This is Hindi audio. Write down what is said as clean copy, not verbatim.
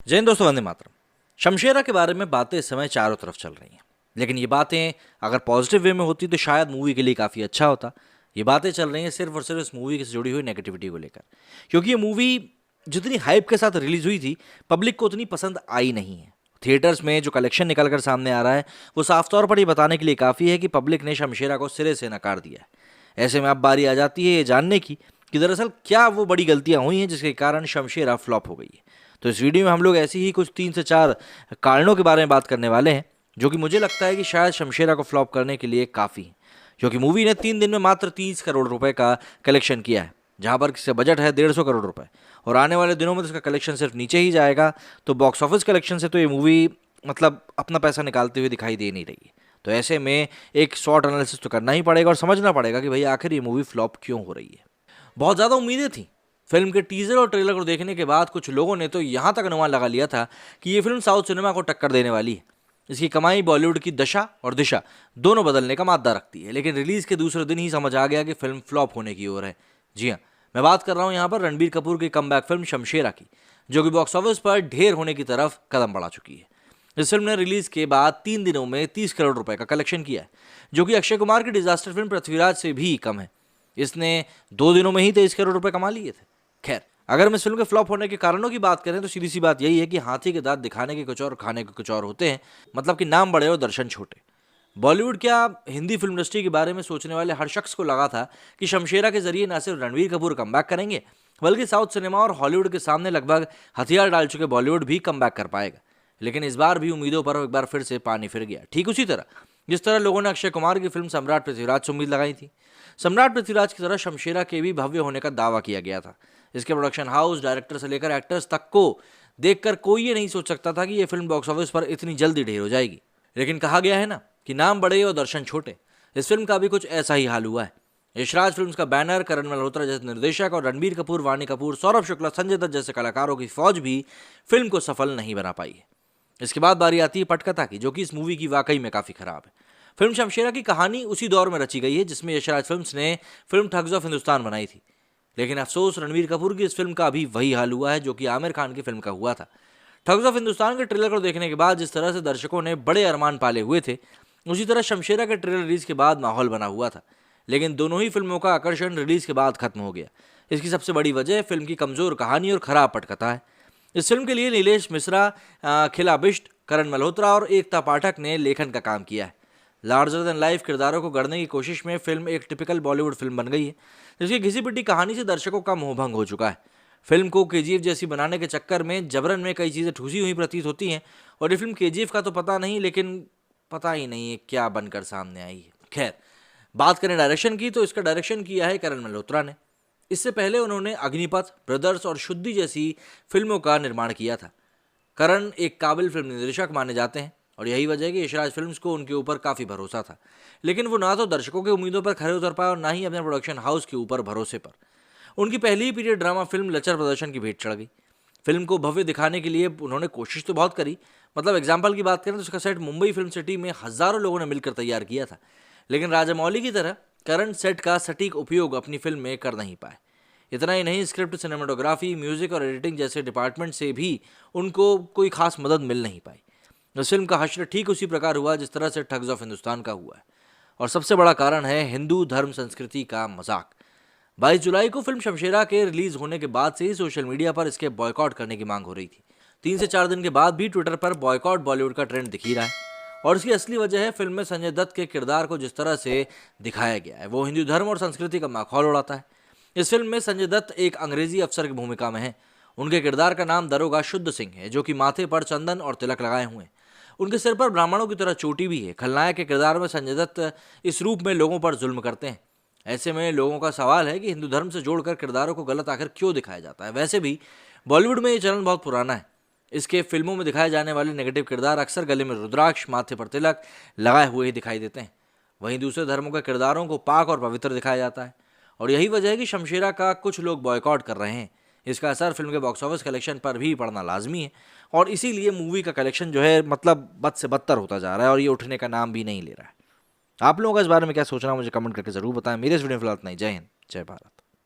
जय हिंद दोस्तों, वंदे मातरम। शमशेरा के बारे में बातें इस समय चारों तरफ चल रही हैं, लेकिन ये बातें अगर पॉजिटिव वे में होती तो शायद मूवी के लिए काफ़ी अच्छा होता। ये बातें चल रही हैं सिर्फ और सिर्फ इस मूवी से जुड़ी हुई नेगेटिविटी को लेकर, क्योंकि ये मूवी जितनी हाइप के साथ रिलीज हुई थी, पब्लिक को उतनी पसंद आई नहीं है। थिएटर्स में जो कलेक्शन निकल कर सामने आ रहा है वो साफ तौर पर ये बताने के लिए काफ़ी है कि पब्लिक ने शमशेरा को सिरे से नकार दिया है। ऐसे में अब बारी आ जाती है ये जानने की कि दरअसल क्या वो बड़ी गलतियां हुई हैं जिसके कारण शमशेरा फ्लॉप हो गई है। तो इस वीडियो में हम लोग ऐसी ही कुछ 3 से 4 कारणों के बारे में बात करने वाले हैं, जो कि मुझे लगता है कि शायद शमशेरा को फ्लॉप करने के लिए काफ़ी है। क्योंकि मूवी ने 3 दिन में मात्र 30 करोड़ रुपए का कलेक्शन किया है, जहां पर इसका बजट है 150 करोड़ रुपए, और आने वाले दिनों में तो इसका कलेक्शन सिर्फ नीचे ही जाएगा। तो बॉक्स ऑफिस कलेक्शन से तो ये मूवी मतलब अपना पैसा निकालते हुए दिखाई दे नहीं रही है। तो ऐसे में एक शॉर्ट एनालिसिस तो करना ही पड़ेगा और समझना पड़ेगा कि भाई आखिर ये मूवी फ्लॉप क्यों हो रही है। बहुत ज़्यादा उम्मीदें थी। फिल्म के टीजर और ट्रेलर को देखने के बाद कुछ लोगों ने तो यहाँ तक अनुमान लगा लिया था कि ये फिल्म साउथ सिनेमा को टक्कर देने वाली है। इसकी कमाई बॉलीवुड की दशा और दिशा दोनों बदलने का मादा रखती है। लेकिन रिलीज के दूसरे दिन ही समझ आ गया कि फिल्म फ्लॉप होने की ओर है। जी हाँ, मैं बात कर रहा हूँ यहाँ पर रणबीर कपूर की कमबैक फिल्म शमशेरा की, जो कि बॉक्स ऑफिस पर ढेर होने की तरफ कदम बढ़ा चुकी है। इस फिल्म ने रिलीज के बाद 3 दिनों में 30 करोड़ रुपए का कलेक्शन किया है, जो कि अक्षय कुमार की डिजास्टर फिल्म पृथ्वीराज से भी कम है। इसने 2 दिनों में ही 23 करोड़ रुपए कमा लिए थे। खैर, अगर हम इस फिल्म के फ्लॉप होने के कारणों की बात करें तो सीधी सी बात यही है कि हाथी के दांत दिखाने के कुछ और खाने के कुछ और होते हैं। मतलब कि नाम बड़े और दर्शन छोटे। बॉलीवुड क्या हिंदी फिल्म इंडस्ट्री के बारे में सोचने वाले हर शख्स को लगा था कि शमशेरा के जरिए न सिर्फ रणबीर कपूर कमबैक करेंगे, बल्कि साउथ सिनेमा और हॉलीवुड के सामने लगभग हथियार डाल चुके बॉलीवुड भी कमबैक कर पाएगा। लेकिन इस बार भी उम्मीदों पर एक बार फिर से पानी फिर गया, ठीक उसी तरह जिस तरह लोगों ने अक्षय कुमार की फिल्म सम्राट पृथ्वीराज से उम्मीद लगाई थी। सम्राट पृथ्वीराज की तरह शमशेरा के भी भव्य होने का दावा किया गया था। इसके प्रोडक्शन हाउस, डायरेक्टर से लेकर एक्टर्स तक को देखकर कोई ये नहीं सोच सकता था कि यह फिल्म बॉक्स ऑफिस पर इतनी जल्दी ढेर हो जाएगी। लेकिन कहा गया है ना कि नाम बड़े और दर्शन छोटे। इस फिल्म का भी कुछ ऐसा ही हाल हुआ है। यशराज फिल्म्स का बैनर, करण मल्होत्रा जैसे निर्देशक और रणबीर कपूर, वाणी कपूर, सौरभ शुक्ला, संजय दत्त जैसे कलाकारों की फौज भी फिल्म को सफल नहीं बना पाई है। इसके बाद बारी आती है पटकथा की, जो कि इस मूवी की वाकई में काफ़ी खराब है। फिल्म शमशेरा की कहानी उसी दौर में रची गई है जिसमें यशराज फिल्म्स ने फिल्म ठग्स ऑफ हिंदुस्तान बनाई थी। लेकिन अफसोस, रणबीर कपूर की इस फिल्म का भी वही हाल हुआ है जो कि आमिर खान की फिल्म का हुआ था। ठग्स ऑफ हिंदुस्तान के ट्रेलर को देखने के बाद जिस तरह से दर्शकों ने बड़े अरमान पाले हुए थे, उसी तरह शमशेरा के ट्रेलर रिलीज के बाद माहौल बना हुआ था। लेकिन दोनों ही फिल्मों का आकर्षण रिलीज के बाद खत्म हो गया। इसकी सबसे बड़ी वजह फिल्म की कमजोर कहानी और खराब पटकथा है। इस फिल्म के लिए नीलेश मिश्रा, खिला बिष्ट, करण मल्होत्रा और एकता पाठक ने लेखन का काम किया है। लार्जर देन लाइफ किरदारों को गढ़ने की कोशिश में फिल्म एक टिपिकल बॉलीवुड फिल्म बन गई है, जिसकी घिसी पिटी कहानी से दर्शकों का मोहभंग हो चुका है। फिल्म को केजीएफ जैसी बनाने के चक्कर में जबरन में कई चीज़ें ठूसी हुई प्रतीत होती हैं, और ये फिल्म केजीएफ का तो पता नहीं, लेकिन पता ही नहीं है क्या बनकर सामने आई है। खैर, बात करें डायरेक्शन की तो इसका डायरेक्शन किया है करण मल्होत्रा ने। इससे पहले उन्होंने अग्निपथ, ब्रदर्स और शुद्धि जैसी फिल्मों का निर्माण किया था। करण एक काबिल फिल्म निर्देशक माने जाते हैं, और यही वजह है कि यशराज फिल्म्स को उनके ऊपर काफ़ी भरोसा था। लेकिन वो ना तो दर्शकों की उम्मीदों पर खरे उतर पाए और ना ही अपने प्रोडक्शन हाउस के ऊपर भरोसे पर। उनकी पहली ही पीरियड ड्रामा फिल्म लचर प्रदर्शन की भेंट चढ़ गई। फिल्म को भव्य दिखाने के लिए उन्होंने कोशिश तो बहुत करी। मतलब एग्जाम्पल की बात करें तो उसका सेट मुंबई फिल्म सिटी में हज़ारों लोगों ने मिलकर तैयार किया था। लेकिन राजामौली की तरह करंट सेट का सटीक उपयोग अपनी फिल्म में कर नहीं पाए। इतना ही नहीं, स्क्रिप्ट, सिनेमाटोग्राफी, म्यूजिक और एडिटिंग जैसे डिपार्टमेंट से भी उनको कोई खास मदद मिल नहीं पाई। इस फिल्म का हश्र ठीक उसी प्रकार हुआ जिस तरह से ठग्स ऑफ हिंदुस्तान का हुआ है। और सबसे बड़ा कारण है हिंदू धर्म संस्कृति का मजाक। 22 जुलाई को फिल्म शमशेरा के रिलीज होने के बाद से ही सोशल मीडिया पर इसके बॉयकॉट करने की मांग हो रही थी। 3 से 4 दिन के बाद भी ट्विटर पर बॉयकॉट बॉलीवुड का ट्रेंड दिख ही रहा है। और इसकी असली वजह है फिल्म में संजय दत्त के किरदार को जिस तरह से दिखाया गया है, वो हिंदू धर्म और संस्कृति का माखौल उड़ाता है। इस फिल्म में संजय दत्त एक अंग्रेजी अफसर की भूमिका में है। उनके किरदार का नाम दरोगा शुद्ध सिंह है, जो कि माथे पर चंदन और तिलक लगाए हुए हैं। उनके सिर पर ब्राह्मणों की तरह चोटी भी है। खलनायक के किरदार में संजय दत्त इस रूप में लोगों पर जुल्म करते हैं। ऐसे में लोगों का सवाल है कि हिंदू धर्म से जोड़कर किरदारों को गलत आखिर क्यों दिखाया जाता है। वैसे भी बॉलीवुड में ये चलन बहुत पुराना है। इसके फिल्मों में दिखाए जाने वाले नेगेटिव किरदार अक्सर गले में रुद्राक्ष, माथे पर तिलक लगाए हुए ही दिखाई देते हैं। वहीं दूसरे धर्मों के किरदारों को पाक और पवित्र दिखाया जाता है। और यही वजह है कि शमशेरा का कुछ लोग बॉयकॉट कर रहे हैं। इसका असर फिल्म के बॉक्स ऑफिस कलेक्शन पर भी पड़ना लाजमी है, और इसीलिए मूवी का कलेक्शन जो है मतलब बद से बदतर होता जा रहा है और ये उठने का नाम भी नहीं ले रहा है। आप लोगों का इस बारे में क्या सोचना, मुझे कमेंट करके जरूर बताएं। मेरे इस वीडियो में फिलहाल इतना ही। जय हिंद, जय भारत।